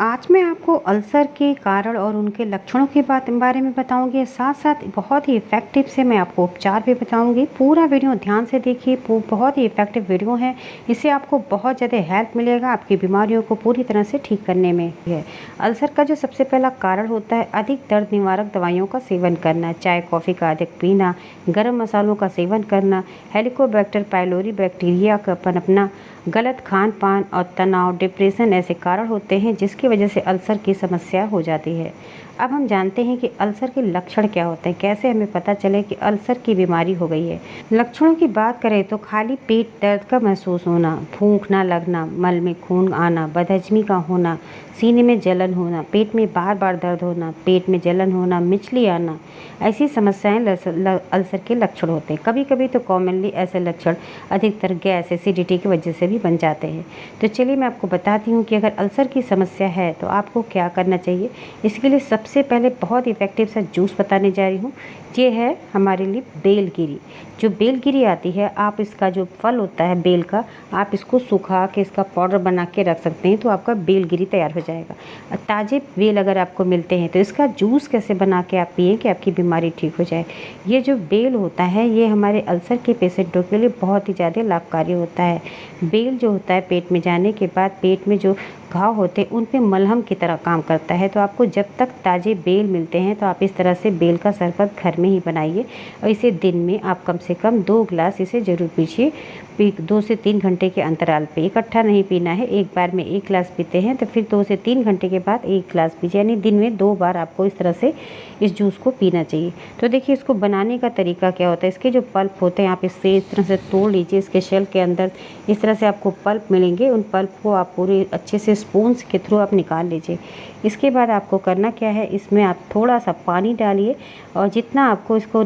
आज मैं आपको अल्सर के कारण और उनके लक्षणों के बारे में बताऊंगी। साथ साथ बहुत ही इफ़ेक्टिव से मैं आपको उपचार भी बताऊंगी। पूरा वीडियो ध्यान से देखिए, बहुत ही इफ़ेक्टिव वीडियो है। इससे आपको बहुत ज़्यादा हेल्प मिलेगा आपकी बीमारियों को पूरी तरह से ठीक करने में है। अल्सर का जो सबसे पहला कारण होता है अधिक दर्द निवारक दवाइयों का सेवन करना, चाय कॉफ़ी का अधिक पीना, गर्म मसालों का सेवन करना, हेलिकोबैक्टर पाइलोरी बैक्टीरिया का पनपना, गलत खान पान और तनाव, डिप्रेशन ऐसे कारण होते हैं जिसकी वजह से अल्सर की समस्या हो जाती है। अब हम जानते हैं कि अल्सर के लक्षण क्या होते हैं, कैसे हमें पता चले कि अल्सर की बीमारी हो गई है। लक्षणों की बात करें तो खाली पेट दर्द का महसूस होना, भूख ना लगना, मल में खून आना, बदहजमी का होना, सीने में जलन होना, पेट में बार बार दर्द होना, पेट में जलन होना, मिचली आना, ऐसी समस्याएं अल्सर के लक्षण होते हैं। कभी कभी तो कॉमनली ऐसे लक्षण अधिकतर गैस एसिडिटी की वजह से भी बन जाते हैं। तो चलिए मैं आपको बताती हूँ कि अगर अल्सर की समस्या है तो आपको क्या करना चाहिए। इसके लिए सबसे पहले बहुत इफ़ेक्टिव सा जूस बताने जा रही हूँ। ये है हमारे लिए बेलगिरी। जो बेलगिरी आती है, आप इसका जो फल होता है बेल का, आप इसको सुखा के इसका पाउडर बना के रख सकते हैं तो आपका बेलगिरी तैयार हो जाएगा। ताज़े बेल अगर आपको मिलते हैं तो इसका जूस कैसे बना के आप पिए कि आपकी बीमारी ठीक हो जाए। ये जो बेल होता है ये हमारे अल्सर के पेशेंटों के लिए बहुत ही ज़्यादा लाभकारी होता है। बेल जो होता है पेट में जाने के बाद पेट में जो घाव होते हैं उन पे मलहम की तरह काम करता है। तो आपको जब तक ताज़े बेल मिलते हैं तो आप इस तरह से बेल का शरबत घर में ही बनाइए और इसे दिन में आप कम से कम 2 गिलास इसे ज़रूर पीजिए। 2 से 3 घंटे के अंतराल पे, इकट्ठा नहीं पीना है। एक बार में 1 गिलास पीते हैं तो फिर 2 से 3 घंटे के बाद 1 गिलास पीजिए, यानी दिन में 2 बार आपको इस तरह से इस जूस को पीना चाहिए। तो देखिए इसको बनाने का तरीका क्या होता है। इसके जो पल्प होते हैं आप इससे इस तरह से तोड़ लीजिए। इसके शेल के अंदर इस तरह से आपको पल्प मिलेंगे। उन पल्प को आप पूरे अच्छे से स्पून के थ्रू आप निकाल लीजिए। इसके बाद आपको करना क्या है, इसमें आप थोड़ा सा पानी डालिए और जितना आपको इसको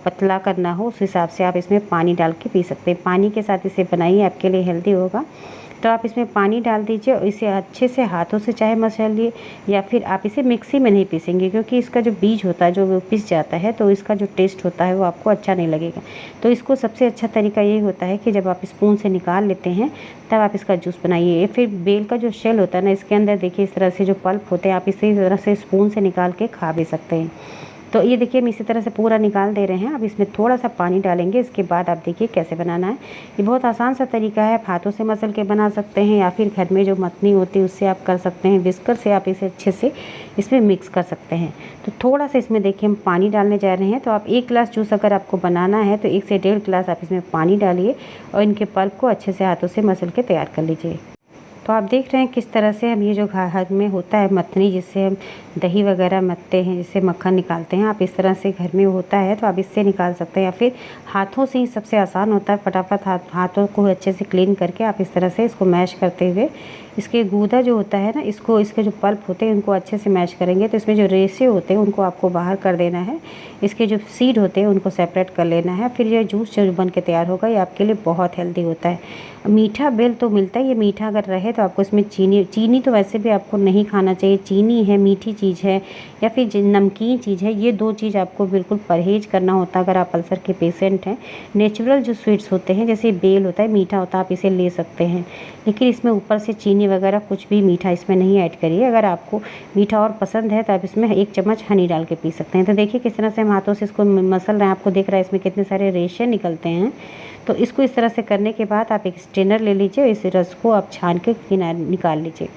पतला करना हो उस हिसाब से आप इसमें पानी डाल के पी सकते हैं। पानी के साथ इसे बनाइए, आपके लिए हेल्दी होगा। तो आप इसमें पानी डाल दीजिए और इसे अच्छे से हाथों से चाहे मसलिए या फिर आप इसे मिक्सी में नहीं पीसेंगे क्योंकि इसका जो बीज होता है जो वो पिस जाता है तो इसका जो टेस्ट होता है वो आपको अच्छा नहीं लगेगा। तो इसको सबसे अच्छा तरीका यही होता है कि जब आप स्पून से निकाल लेते हैं तब आप इसका जूस बनाइए। फिर बेल का जो शेल होता है ना, इसके अंदर देखिए इस तरह से जो पल्प होते हैं आप इसी तरह से स्पून से निकाल के खा भी सकते हैं। तो ये देखिए हम इसी तरह से पूरा निकाल दे रहे हैं। अब इसमें थोड़ा सा पानी डालेंगे। इसके बाद आप देखिए कैसे बनाना है। ये बहुत आसान सा तरीका है, आप हाथों से मसल के बना सकते हैं या फिर घर में जो मथनी होती है उससे आप कर सकते हैं। विस्कर से आप इसे अच्छे से इसमें मिक्स कर सकते हैं। तो थोड़ा सा इसमें देखिए हम पानी डालने जा रहे हैं। तो आप 1 गिलास जूस अगर आपको बनाना है तो 1 से 1.5 गिलास आप इसमें पानी डालिए और इनके पल्प को अच्छे से हाथों से मसल के तैयार कर लीजिए। तो आप देख रहे हैं किस तरह से हम ये जो हाथ में होता है मथनी, जिससे हम दही वगैरह मथते हैं, जिससे मक्खन निकालते हैं, आप इस तरह से घर में होता है तो आप इससे निकाल सकते हैं या फिर हाथों से ही सबसे आसान होता है। फटाफट हाथों को अच्छे से क्लीन करके आप इस तरह से इसको मैश करते हुए इसके गूदा जो होता है ना, इसको इसके जो पल्प होते हैं उनको अच्छे से मैश करेंगे तो इसमें जो रेशे होते हैं उनको आपको बाहर कर देना है। इसके जो सीड होते हैं उनको सेपरेट कर लेना है। फिर ये जूस जो बन के तैयार होगा ये आपके लिए बहुत हेल्दी होता है। मीठा बेल तो मिलता है, ये मीठा अगर रहे तो आपको इसमें चीनी तो वैसे भी आपको नहीं खाना चाहिए। चीनी है, मीठी चीज़ है या फिर नमकीन चीज़ है, ये 2 चीज़ आपको बिल्कुल परहेज करना होता है अगर आप अल्सर के पेशेंट हैं। नेचुरल जो स्वीट्स होते हैं जैसे बेल होता है, मीठा होता है, आप इसे ले सकते हैं, लेकिन इसमें ऊपर से चीनी वगैरह कुछ भी मीठा इसमें नहीं ऐड करिए। अगर आपको मीठा और पसंद है तो आप इसमें 1 चम्मच हनी डाल के पी सकते हैं। तो देखिए किस तरह से हम हाथों से इसको मसल रहे हैं, आपको दिख रहा है इसमें कितने सारे रेशे निकलते हैं। तो इसको इस तरह से करने के बाद आप एक स्ट्रेनर ले लीजिए, इस रस को आप छान के किनारे निकाल लीजिए।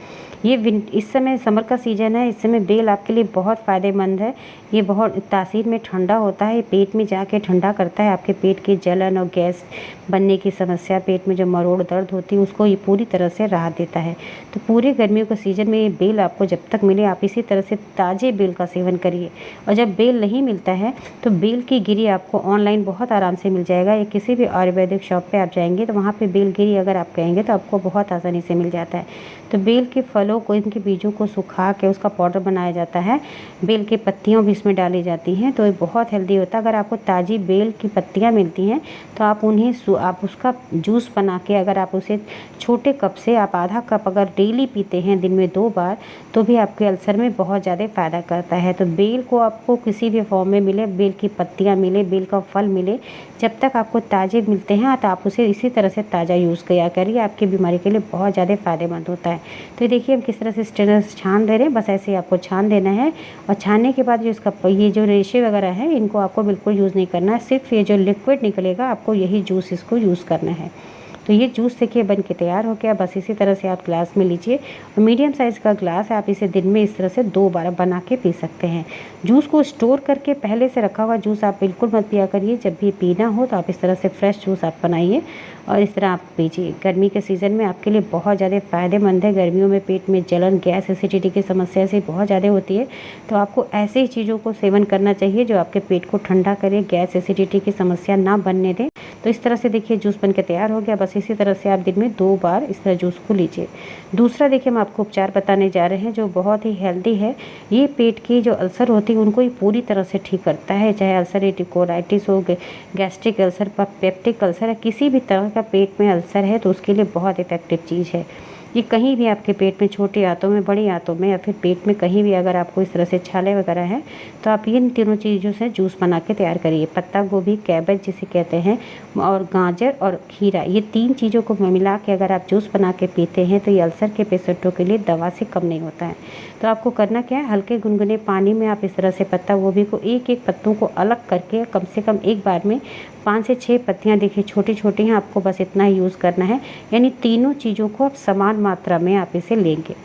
ये इस समय समर का सीज़न है, इस समय बेल आपके लिए बहुत फ़ायदेमंद है। ये बहुत तासीर में ठंडा होता है, पेट में जाके ठंडा करता है। आपके पेट की जलन और गैस बनने की समस्या, पेट में जो मरोड़ दर्द होती है उसको ये पूरी तरह से राहत देता है। तो पूरे गर्मियों के सीज़न में ये बेल आपको जब तक मिले आप इसी तरह से ताज़े बेल का सेवन करिए। और जब बेल नहीं मिलता है तो बेल की गिरी आपको ऑनलाइन बहुत आराम से मिल जाएगा या किसी भी आयुर्वेदिक शॉप पे आप जाएंगे तो वहाँ पे बेल गिरी अगर आप कहेंगे तो आपको बहुत आसानी से मिल जाता है। तो बेल के फलों को, इनके बीजों को सुखा के उसका पाउडर बनाया जाता है। बेल की पत्तियाँ भी इसमें डाली जाती हैं तो ये बहुत हेल्दी होता है। अगर आपको ताज़ी बेल की पत्तियाँ मिलती हैं तो आप आप उसका जूस बना के अगर आप उसे छोटे कप से आप आधा कप अगर डेली पीते हैं दिन में 2 बार तो भी आपके अल्सर में बहुत ज़्यादा फ़ायदा करता है। तो बेल को आपको किसी भी फॉर्म में मिले, बेल की पत्तियाँ मिले, बेल का फल मिले, जब तक आपको ताज़े मिलते हैं तो आप उसे इसी तरह से ताज़ा यूज़ किया करिए, आपकी बीमारी के लिए बहुत ज़्यादा फ़ायदेमंद होता है। तो देखिए हम किस तरह से स्ट्रेनर से छान दे रहे हैं, बस ऐसे ही आपको छान देना है। और छानने के बाद जो इसका ये जो रेशे वगैरह है इनको आपको बिल्कुल यूज़ नहीं करना है, सिर्फ ये जो लिक्विड निकलेगा आपको यही जूस इसको यूज़ करना है। तो ये जूस देखिए बन के तैयार हो गया। बस इसी तरह से आप ग्लास में लीजिए और मीडियम साइज़ का ग्लास है, आप इसे दिन में इस तरह से 2 बार बना के पी सकते हैं। जूस को स्टोर करके पहले से रखा हुआ जूस आप बिल्कुल मत पिया करिए, जब भी पीना हो तो आप इस तरह से फ्रेश जूस आप बनाइए और इस तरह आप पीजिए। गर्मी के सीज़न में आपके लिए बहुत ज़्यादा फ़ायदेमंद है। गर्मियों में पेट में जलन, गैस, एसिडिटी की समस्या से बहुत ज़्यादा होती है, तो आपको ऐसे ही चीज़ों को सेवन करना चाहिए जो आपके पेट को ठंडा करे, गैस एसिडिटी की समस्या ना बनने दें। तो इस तरह से देखिए जूस बन के तैयार हो गया। बस इसी तरह से आप दिन में 2 बार इस तरह जूस को लीजिए। दूसरा देखिए हम आपको उपचार बताने जा रहे हैं जो बहुत ही हेल्दी है। ये पेट की जो अल्सर होती है उनको ये पूरी तरह से ठीक करता है, चाहे अल्सरेटिव कोलाइटिस हो, गैस्ट्रिक अल्सर, पेप्टिक अल्सर है, किसी भी तरह का पेट में अल्सर है तो उसके लिए बहुत इफेक्टिव चीज़ है। ये कहीं भी आपके पेट में, छोटे आंतों में, बड़ी आंतों में या फिर पेट में कहीं भी अगर आपको इस तरह से छाले वगैरह हैं तो आप इन तीनों चीज़ों से जूस बना के तैयार करिए। पत्ता गोभी, कैबेज जिसे कहते हैं, और गाजर और खीरा, ये 3 चीज़ों को मिला के अगर आप जूस बना के पीते हैं तो ये अल्सर के पेशेंटों के लिए दवा से कम नहीं होता है। तो आपको करना क्या है, हल्के गुनगुने पानी में आप इस तरह से पत्ता गोभी को एक पत्तों को अलग करके कम से कम एक बार में 5 से 6 पत्तियाँ देखिए छोटी छोटी हैं, आपको बस इतना ही यूज़ करना है। यानी तीनों चीज़ों को आप समान मात्रा में आप इसे लेंगे।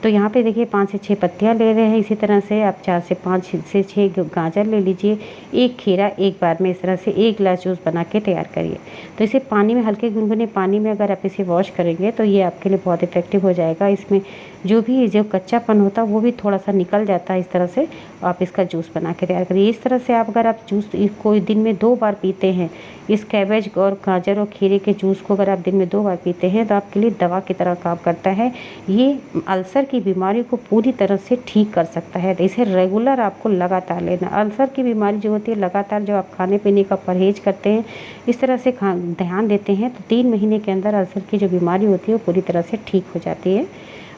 तो यहाँ पे देखिए 5 से 6 पत्तियाँ ले रहे हैं। इसी तरह से आप 4 से 5 से 6 गाजर ले लीजिए, 1 खीरा एक बार में इस तरह से 1 गिलास जूस बना के तैयार करिए। तो इसे पानी में, हल्के गुनगुने पानी में अगर आप इसे वॉश करेंगे तो ये आपके लिए बहुत इफेक्टिव हो जाएगा। इसमें जो कच्चापन होता है वो भी थोड़ा सा निकल जाता है। इस तरह से आप इसका जूस बना के तैयार करिए। इस तरह से अगर आप जूस को दिन में 2 बार पीते हैं, इस कैबेज और गाजर और खीरे के जूस को अगर आप दिन में 2 बार पीते हैं तो आपके लिए दवा की तरह काम करता है। ये अल्सर की बीमारी को पूरी तरह से ठीक कर सकता है। तो इसे रेगुलर आपको लगातार लेना। अल्सर की बीमारी जो होती है, लगातार जो आप खाने पीने का परहेज करते हैं, इस तरह से ध्यान देते हैं तो 3 महीने के अंदर अल्सर की जो बीमारी होती है वो पूरी तरह से ठीक हो जाती है।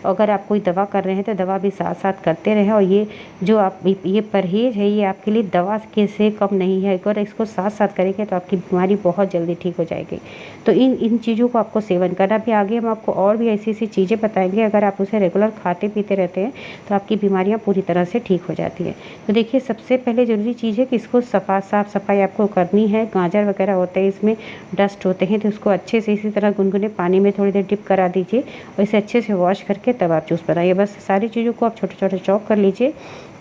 अगर आप कोई दवा कर रहे हैं तो दवा भी साथ साथ करते रहें। और ये जो आप ये परहेज़ है ये आपके लिए दवा के से कम नहीं है। अगर इसको साथ साथ करेंगे तो आपकी बीमारी बहुत जल्दी ठीक हो जाएगी। तो इन चीज़ों को आपको सेवन करना भी। आगे हम आपको और भी ऐसी ऐसी चीज़ें बताएंगे, अगर आप उसे रेगुलर खाते पीते रहते हैं तो आपकी बीमारियाँ पूरी तरह से ठीक हो जाती है। तो देखिए सबसे पहले ज़रूरी चीज़ है कि इसको साफ़ सफाई आपको करनी है। गाजर वगैरह होते हैं, इसमें डस्ट होते हैं, तो उसको अच्छे से इसी तरह गुनगुने पानी में थोड़ी देर डिप करा दीजिए और इसे अच्छे से वॉश करके तब आप जूस बनाइए। बस सारी चीज़ों को आप छोटे छोटे चॉप कर लीजिए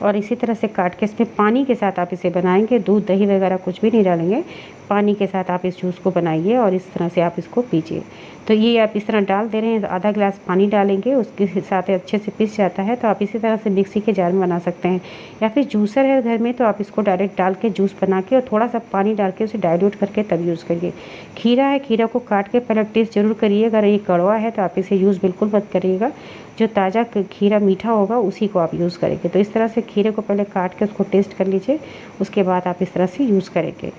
और इसी तरह से काट के इसमें पानी के साथ आप इसे बनाएंगे। दूध दही वगैरह कुछ भी नहीं डालेंगे, पानी के साथ आप इस जूस को बनाइए और इस तरह से आप इसको पीजिए। तो ये आप इस तरह डाल दे रहे हैं, आधा गिलास पानी डालेंगे, उसके साथ अच्छे से पिस जाता है। तो आप इसी तरह से मिक्सी के जार में बना सकते हैं, या फिर जूसर है घर में तो आप इसको डायरेक्ट डाल के जूस बना के और थोड़ा सा पानी डाल के उसे डाइल्यूट करके तब यूज़ करिए। खीरा है, खीरा को काट के पहले टेस्ट जरूर करिए। अगर ये कड़वा है तो आप इसे यूज़ बिल्कुल मत करिएगा। जो ताज़ा खीरा मीठा होगा उसी को आप यूज़ करेंगे। तो इस तरह से खीरे को पहले काट के उसको टेस्ट कर लीजिए, उसके बाद आप इस तरह से यूज़ करेंगे।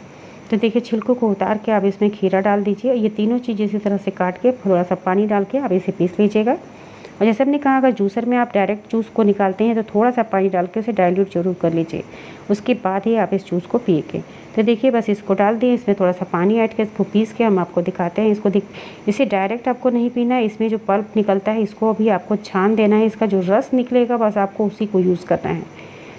तो देखिए छिलकों को उतार के आप इसमें खीरा डाल दीजिए। ये तीनों चीज़ें इसी तरह से काट के थोड़ा सा पानी डाल के आप इसे पीस लीजिएगा। और जैसे हमने कहा, अगर जूसर में आप डायरेक्ट जूस को निकालते हैं तो थोड़ा सा पानी डाल के उसे डाइल्यूट जरूर कर लीजिए, उसके बाद ही आप इस जूस को पिएंगे। तो देखिए बस इसको डाल दिए, इसमें थोड़ा सा पानी ऐड कर इसको पीस के हम आपको दिखाते हैं। इसे डायरेक्ट आपको नहीं पीना है, इसमें जो पल्प निकलता है इसको भी आपको छान देना है। इसका जो रस निकलेगा बस आपको उसी को यूज़ करना है।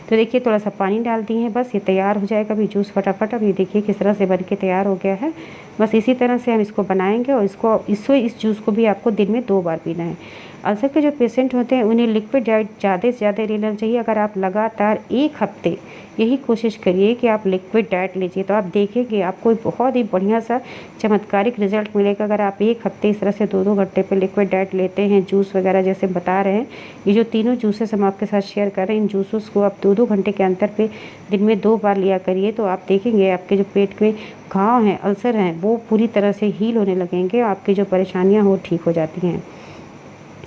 तो देखिए थोड़ा सा पानी डाल दिए हैं, बस ये तैयार हो जाएगा अभी जूस फटाफट। अब ये देखिए किस तरह से बन के तैयार हो गया है। बस इसी तरह से हम इसको बनाएंगे और इस जूस को भी आपको दिन में 2 बार पीना है। अल्सर के जो पेशेंट होते हैं उन्हें लिक्विड डाइट ज़्यादा से ज़्यादा लेना चाहिए। अगर आप लगातार 1 हफ्ते यही कोशिश करिए कि आप लिक्विड डाइट लीजिए तो आप देखेंगे आपको बहुत ही बढ़िया सा चमत्कारिक रिजल्ट मिलेगा। अगर आप 1 हफ्ते इस तरह से 2-2 घंटे पे लिक्विड डाइट लेते हैं, जूस वगैरह जैसे बता रहे हैं, ये जो तीनों जूसेस हम आपके साथ शेयर कर रहे हैं, इन जूसेस को आप 2-2 घंटे के अंतर पे दिन में 2 बार लिया करिए। तो आप देखेंगे आपके जो पेट में घाव हैं, अल्सर हैं, वो पूरी तरह से हील होने लगेंगे। आपकी जो परेशानियाँ हो ठीक हो जाती हैं।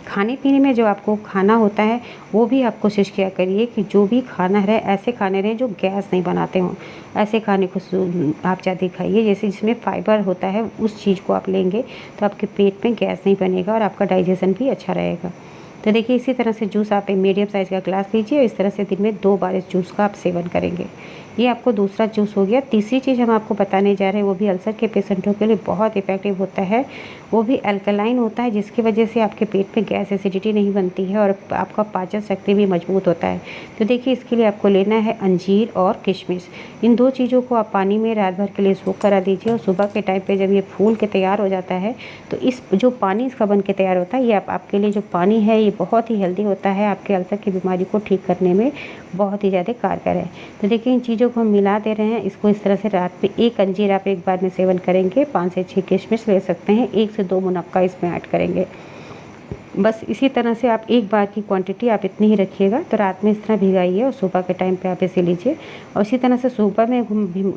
खाने पीने में जो आपको खाना होता है वो भी आप कोशिश किया करिए कि जो भी खाना रहे ऐसे खाने रहें जो गैस नहीं बनाते हों। ऐसे खाने को आप ज़्यादा खाइए जैसे जिसमें फाइबर होता है, उस चीज़ को आप लेंगे तो आपके पेट में गैस नहीं बनेगा और आपका डाइजेशन भी अच्छा रहेगा। तो देखिए इसी तरह से जूस आप एक मीडियम साइज़ का ग्लास लीजिए और इस तरह से दिन में 2 बार इस जूस का आप सेवन करेंगे। ये आपको दूसरा जूस हो गया। तीसरी चीज़ हम आपको बताने जा रहे हैं, वो भी अल्सर के पेशेंटों के लिए बहुत इफ़ेक्टिव होता है। वो भी अल्कलाइन होता है, जिसकी वजह से आपके पेट में गैस एसिडिटी नहीं बनती है और आपका पाचन शक्ति भी मजबूत होता है। तो देखिए इसके लिए आपको लेना है अंजीर और किशमिश। इन 2 चीज़ों को आप पानी में रात भर के लिए सोख करा दीजिए और सुबह के टाइम पे जब ये फूल के तैयार हो जाता है तो इस जो पानी इसका बन के तैयार होता है, ये आपके लिए जो पानी है ये बहुत ही हेल्दी होता है, आपके अल्सर की बीमारी को ठीक करने में बहुत ही ज़्यादा कारगर है। तो देखिए इन चीज़ों को हम मिला दे रहे हैं। इसको इस तरह से रात में 1 अंजीर आप एक बार में सेवन करेंगे, 5 से 6 किशमिश ले सकते हैं, 1 से 2 मुनक्का इसमें ऐड करेंगे। बस इसी तरह से आप एक बार की क्वांटिटी आप इतनी ही रखिएगा। तो रात में इस तरह भिगाइए और सुबह के टाइम पे आप इसे लीजिए और इसी तरह से सुबह में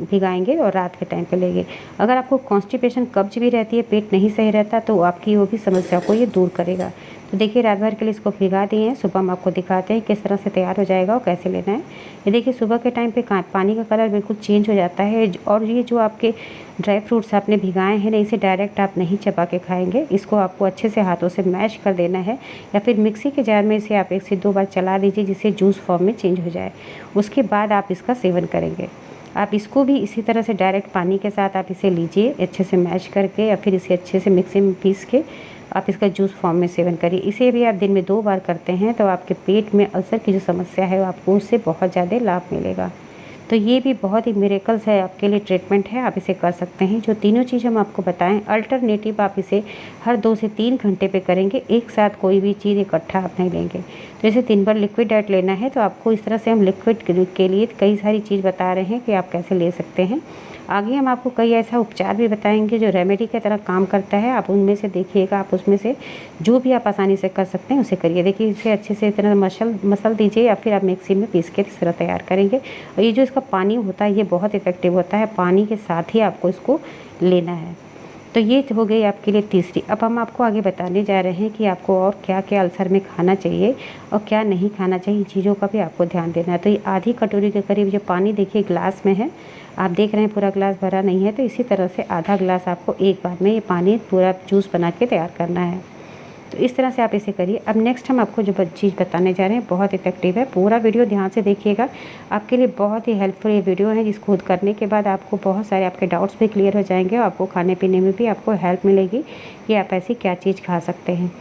भिगाएंगे और रात के टाइम पे लेंगे। अगर आपको कॉन्स्टिपेशन कब्ज भी रहती है, पेट नहीं सही रहता, तो आपकी वो भी समस्या को ये दूर करेगा। तो देखिए रात भर के लिए इसको भिगा दिए हैं। सुबह हम आपको दिखाते हैं किस तरह से तैयार हो जाएगा और कैसे लेना है। ये देखिए सुबह के टाइम पे पानी का कलर बिल्कुल चेंज हो जाता है और ये जो आपके ड्राई फ्रूट्स आपने भिगाए हैं ना, इसे डायरेक्ट आप नहीं चबा के खाएंगे। इसको आपको अच्छे से हाथों से मैश कर देना है या फिर मिक्सी के जार में इसे आप 1 से 2 बार चला दीजिए जिससे जूस फॉर्म में चेंज हो जाए। उसके बाद आप इसका सेवन करेंगे। आप इसको भी इसी तरह से डायरेक्ट पानी के साथ आप इसे लीजिए अच्छे से मैश करके या फिर इसे अच्छे से मिक्सी में पीस के आप इसका जूस फॉर्म में सेवन करिए। इसे भी आप दिन में 2 बार करते हैं तो आपके पेट में अल्सर की जो समस्या है आपको उससे बहुत ज़्यादा लाभ मिलेगा। तो ये भी बहुत ही मिरेकल्स है आपके लिए ट्रीटमेंट है, आप इसे कर सकते हैं। जो तीनों चीज़ हम आपको बताएं अल्टरनेटिव आप इसे हर 2 से 3 घंटे पे करेंगे, एक साथ कोई भी चीज़ इकट्ठा आप नहीं लेंगे। तो जैसे 3 बार लिक्विड डाइट लेना है तो आपको इस तरह से हम लिक्विड के लिए कई सारी चीज़ बता रहे हैं कि आप कैसे ले सकते हैं। आगे हम आपको कई ऐसा उपचार भी बताएंगे जो रेमेडी की तरह काम करता है, आप उनमें से देखिएगा, आप उसमें से जो भी आप आसानी से कर सकते हैं उसे करिए। देखिए इसे अच्छे से इतना मसल दीजिए या फिर आप मिक्सी में पीस के इस तरह तैयार करेंगे। और ये जो इसका पानी होता है ये बहुत इफेक्टिव होता है, पानी के साथ ही आपको इसको लेना है। तो ये हो गई आपके लिए तीसरी। अब हम आपको आगे बताने जा रहे हैं कि आपको और क्या क्या अल्सर में खाना चाहिए और क्या नहीं खाना चाहिए, इन चीज़ों का भी आपको ध्यान देना है। तो ये आधी कटोरी के करीब जो पानी देखिए ग्लास में है, आप देख रहे हैं पूरा ग्लास भरा नहीं है, तो इसी तरह से आधा ग्लास आपको एक बार में ये पानी पूरा जूस बना के तैयार करना है। तो इस तरह से आप इसे करिए। अब नेक्स्ट हम आपको जो चीज़ बताने जा रहे हैं बहुत इफेक्टिव है, पूरा वीडियो ध्यान से देखिएगा, आपके लिए बहुत ही हेल्पफुल ये वीडियो है, जिसको खुद करने के बाद आपको बहुत सारे आपके डाउट्स भी क्लियर हो जाएंगे और आपको खाने पीने में भी आपको हेल्प मिलेगी कि आप ऐसी क्या चीज़ खा सकते हैं।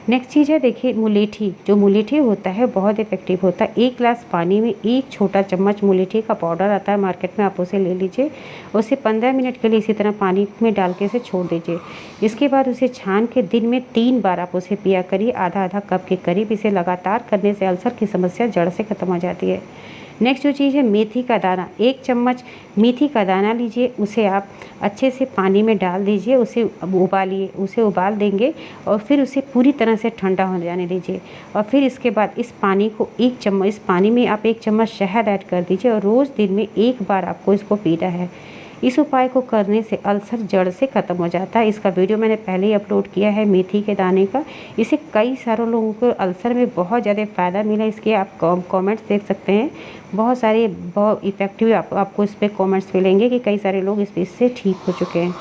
नेक्स्ट चीज़ है देखिए मुलेठी। जो मुलेठी होता है बहुत इफेक्टिव होता है। 1 गिलास पानी में 1 छोटा चम्मच मुलेठी का पाउडर आता है मार्केट में, आप उसे ले लीजिए। उसे 15 मिनट के लिए इसी तरह पानी में डाल के इसे छोड़ दीजिए। इसके बाद उसे छान के दिन में 3 बार आप उसे पिया करिए, आधा आधा कप के करीब। इसे लगातार करने से अल्सर की समस्या जड़ से ख़त्म हो जाती है। नेक्स्ट जो चीज़ है मेथी का दाना, 1 चम्मच मेथी का दाना लीजिए, उसे आप अच्छे से पानी में डाल दीजिए, उसे उबालिए, उसे उबाल देंगे और फिर उसे पूरी तरह से ठंडा हो जाने दीजिए। और फिर इसके बाद इस पानी को 1 चम्मच, इस पानी में आप 1 चम्मच शहद ऐड कर दीजिए और रोज़ दिन में 1 बार आपको इसको पीना है। इस उपाय को करने से अल्सर जड़ से ख़त्म हो जाता है। इसका वीडियो मैंने पहले ही अपलोड किया है मेथी के दाने का। इसे कई सारे लोगों को अल्सर में बहुत ज़्यादा फ़ायदा मिला, इसके आप कमेंट्स देख सकते हैं। बहुत सारे बहुत इफ़ेक्टिव आपको इस पर कमेंट्स मिलेंगे कि कई सारे लोग इससे ठीक हो चुके हैं।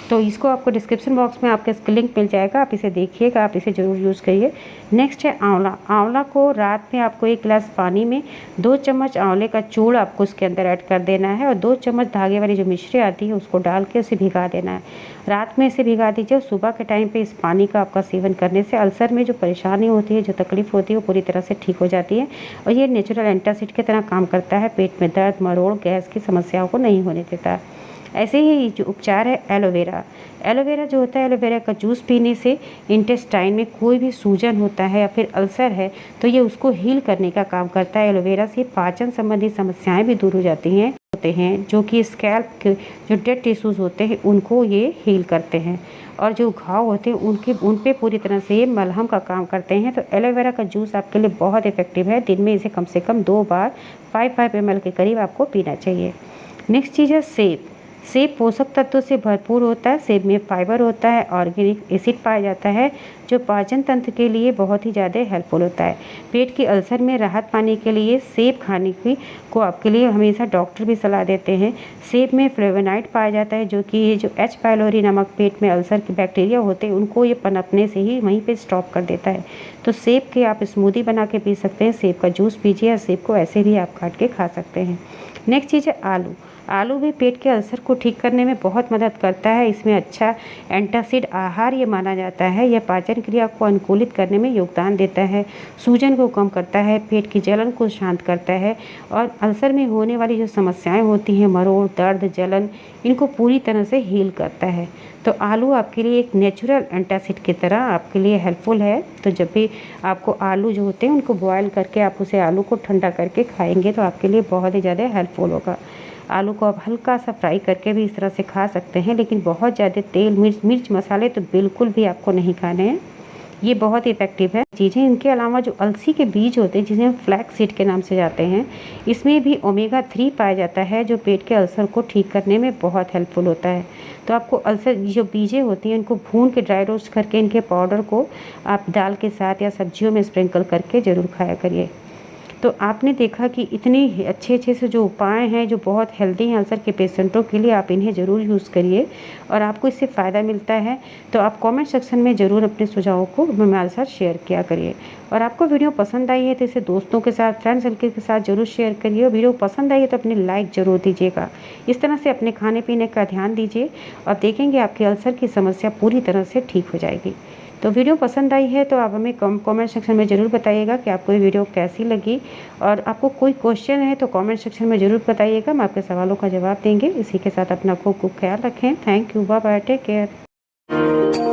तो इसको आपको डिस्क्रिप्शन बॉक्स में आपके इसका लिंक मिल जाएगा, आप इसे देखिएगा, आप इसे ज़रूर यूज़ करिए। नेक्स्ट है आंवला। आंवला को रात में आपको 1 गिलास पानी में 2 चम्मच आंवले का चूर्ण आपको उसके अंदर ऐड कर देना है और 2 चम्मच धागे वाली जो मिश्री आती है उसको डाल के उसे भिगा देना है। रात में इसे भिगा दीजिए और सुबह के टाइम पे इस पानी का आपका सेवन करने से अल्सर में जो परेशानी होती है, जो तकलीफ़ होती है, वो पूरी तरह से ठीक हो जाती है। और ये नेचुरल एंटासिड की तरह काम करता है, पेट में दर्द, मरोड़, गैस की समस्याओं को नहीं होने देता। ऐसे ही जो उपचार है एलोवेरा। एलोवेरा जो होता है, एलोवेरा का जूस पीने से इंटेस्टाइन में कोई भी सूजन होता है या फिर अल्सर है तो ये उसको हील करने का काम करता है। एलोवेरा से पाचन संबंधी समस्याएं भी दूर हो जाती हैं, जो कि स्कैल्प के जो डेड टिश्यूज़ होते हैं उनको ये हील करते हैं और जो घाव होते हैं उन पे पूरी तरह से ये मलहम का काम करते हैं। तो एलोवेरा का जूस आपके लिए बहुत इफेक्टिव है। दिन में इसे कम से कम 2 बार 5 ml के करीब आपको पीना चाहिए। नेक्स्ट चीज़ है सेब। सेब पोषक तत्वों से भरपूर होता है। सेब में फाइबर होता है, ऑर्गेनिक एसिड पाया जाता है जो पाचन तंत्र के लिए बहुत ही ज़्यादा हेल्पफुल होता है। पेट के अल्सर में राहत पाने के लिए सेब खाने की को आपके लिए हमेशा डॉक्टर भी सलाह देते हैं। सेब में फ्लेवोनाइड पाया जाता है जो कि ये जो एच पाइलोरी नामक पेट में अल्सर के बैक्टीरिया होते हैं उनको ये पनपने से ही वहीं पे स्टॉप कर देता है। तो सेब के आप स्मूदी बना के पी सकते हैं, सेब का जूस पीजिए या सेब को ऐसे भी आप काट के खा सकते हैं। नेक्स्ट चीज़ है आलू। आलू भी पेट के अल्सर को ठीक करने में बहुत मदद करता है। इसमें अच्छा एंटासिड आहार ये माना जाता है। यह पाचन क्रिया को अनुकूलित करने में योगदान देता है, सूजन को कम करता है, पेट की जलन को शांत करता है और अल्सर में होने वाली जो समस्याएं होती हैं, मरोड़, दर्द, जलन, इनको पूरी तरह से हील करता है। तो आलू आपके लिए एक नेचुरल एंटासिड की तरह आपके लिए हेल्पफुल है। तो जब भी आपको आलू जो होते हैं उनको बॉयल करके आप उसे आलू को ठंडा करके खाएंगे तो आपके लिए बहुत ही ज़्यादा हेल्पफुल होगा। आलू को आप हल्का सा फ्राई करके भी इस तरह से खा सकते हैं, लेकिन बहुत ज़्यादा तेल, मिर्च मसाले तो बिल्कुल भी आपको नहीं खाने हैं। ये बहुत इफ़ेक्टिव है चीज़ें। इनके अलावा जो अलसी के बीज होते हैं जिन्हें हम फ्लैक्स सीड के नाम से जाते हैं, इसमें भी ओमेगा 3 पाया जाता है जो पेट के अल्सर को ठीक करने में बहुत हेल्पफुल होता है। तो आपको अल्सर जो बीजें होती हैं इनको भून के ड्राई रोस्ट करके इनके पाउडर को आप दाल के साथ या सब्जियों में स्प्रिंकल करके ज़रूर खाया करिए। तो आपने देखा कि इतने अच्छे से जो उपाय हैं जो बहुत हेल्दी हैं अल्सर के पेशेंटों के लिए, आप इन्हें ज़रूर यूज़ करिए और आपको इससे फ़ायदा मिलता है तो आप कमेंट सेक्शन में ज़रूर अपने सुझावों को हमारे साथ शेयर किया करिए। और आपको वीडियो पसंद आई है तो इसे दोस्तों के साथ, फ्रेंड सर्कल के साथ ज़रूर शेयर करिए। और वीडियो पसंद आई है तो अपने लाइक ज़रूर दीजिएगा। इस तरह से अपने खाने पीने का ध्यान दीजिए और देखेंगे आपके अल्सर की समस्या पूरी तरह से ठीक हो जाएगी। तो वीडियो पसंद आई है तो आप हमें कमेंट सेक्शन में ज़रूर बताइएगा कि आपको ये वीडियो कैसी लगी। और आपको कोई क्वेश्चन है तो कमेंट सेक्शन में ज़रूर बताइएगा, हम आपके सवालों का जवाब देंगे। इसी के साथ अपना खूब ख्याल रखें। Thank you, bye bye, take care.